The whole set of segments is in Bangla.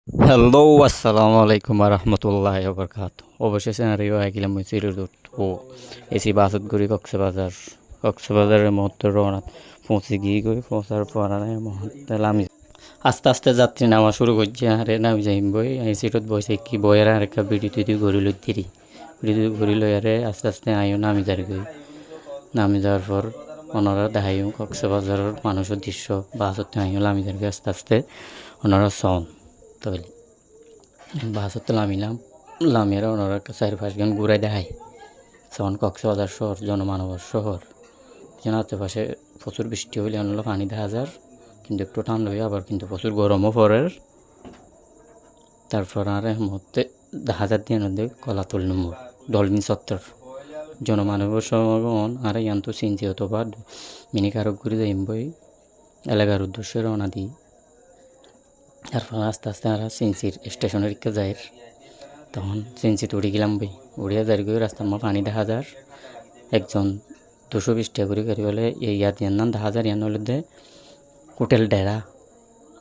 হ্যালো, আসসালামু আলাইকুম রহমতুল্লাহ বরকাত। অবশেষে আরিও আইকিলাম সিরিজত ও এসি বাসত ঘুরি কক্সবাজারের মুহূর্তে রওনা পৌঁছে গিয়ে পৌঁছার পর মুহূর্তে আমি আস্তে আস্তে যাত্রী নামা শুরু করছি। আরে নামি যাইম বই এই সিটত বসে কি বইয়ের আর একটা বিড়ি টুড়ি ঘুরি লইতিরি বিড়ি ঘুরি লই আরে আস্তে আস্তে আইও নামি যার গই। নামি যাওয়ার পর ওনারা দেখাইও কক্সবাজারের মানুষের দৃশ্য বাসত আইও নামি যার আস্তে আস্তে ওনারা সন তৈলি বাসতে নামিলাম। নামিয়ে ওনারা চারিপাশগান ঘুরাই দেখায়। তখন কক্সবাজার শহর জনমানবের শহর, যেন আশেপাশে প্রচুর বৃষ্টি হইলে অন্য পানি দেখা যায়, কিন্তু একটু ঠান্ডা হয়ে আবার কিন্তু প্রচুর গরমও পড়ে। তারপর আর মধ্যে দেখা যায় দিয়ে নদী কলাতল নম্বর ডলফিন চত্বর জনমানবের সমাগমন আর ইয়ান্ত চিনছি অথবা মিনি কারক ঘুরে যাইম বই এলাকার উদ্দেশ্যে রওনা দিই। তারপর আস্তে আস্তে আর সিনসির স্টেশনের দিকে যাই। তখন সিনসিতে উড়ে গেলাম বই উড়িয়া যাই গিয়ে রাস্তার মা পানি দেখা যার একজন 220 টাকা করে গাড়ি বলে ইয়াত ইয়ার নাম দেখা যার ইয়ান হলে দে হোটেল ডেরা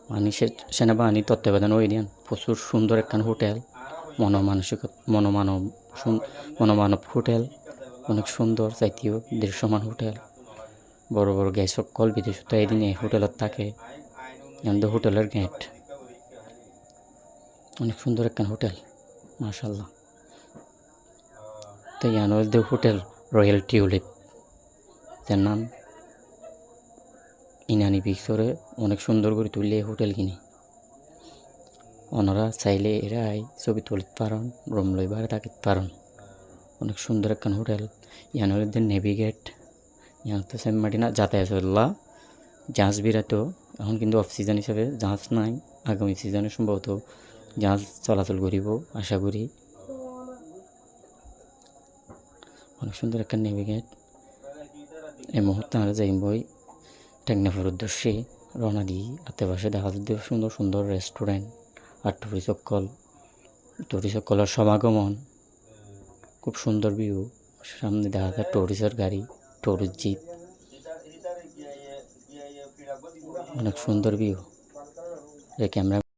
মানে সেনাবাহিনী তত্ত্বাবধান ওই দিন প্রচুর সুন্দর একখান হোটেল, মনোমানব হোটেল, অনেক সুন্দর জাতীয় দৃশ্যমান হোটেল, বড় বড় গ্যাস সকল বিদেশ এই দিন এই হোটেলত থাকে। আমাদের হোটেলের গেট অনেক সুন্দর একখান হোটেল মাশাল্লাহ। তো ইয়ান হলে হোটেল রয়্যাল টিউলিপ, যার নাম ইনানি পিকচরে অনেক সুন্দর করে তুললে হোটেল কিনে ওনারা চাইলে এরাই ছবি তুলতে পারেন, রুম লইবার থাকিতে পারেন। অনেক সুন্দর একখান হোটেল। ইয়ান হলে নেভিগেট, ইয়ান তো সেমমাটিনা যাতায়াতল্লা জাহাজ বিরাতো এখন কিন্তু অফ সিজন হিসাবে জাহাজ নাই, আগামী সিজনে সম্ভবত জাহাজ চলাচল করিব আশা করি। অনেক সুন্দর একটা নেভিগেট। এই মুহূর্তে আমরা যাইম বই টেকনাফের উদ্দেশ্যে রওনা দিই। আশেপাশে দেখা যাচ্ছে সুন্দর সুন্দর রেস্টুরেন্ট আর টুরিসকলের সমাগমন, খুব সুন্দর ভিউ। সামনে দেখা যায় টুরিস্টের গাড়ি, টুরিস্ট জিপ, অনেক সুন্দর ভিউ। এই ক্যামেরা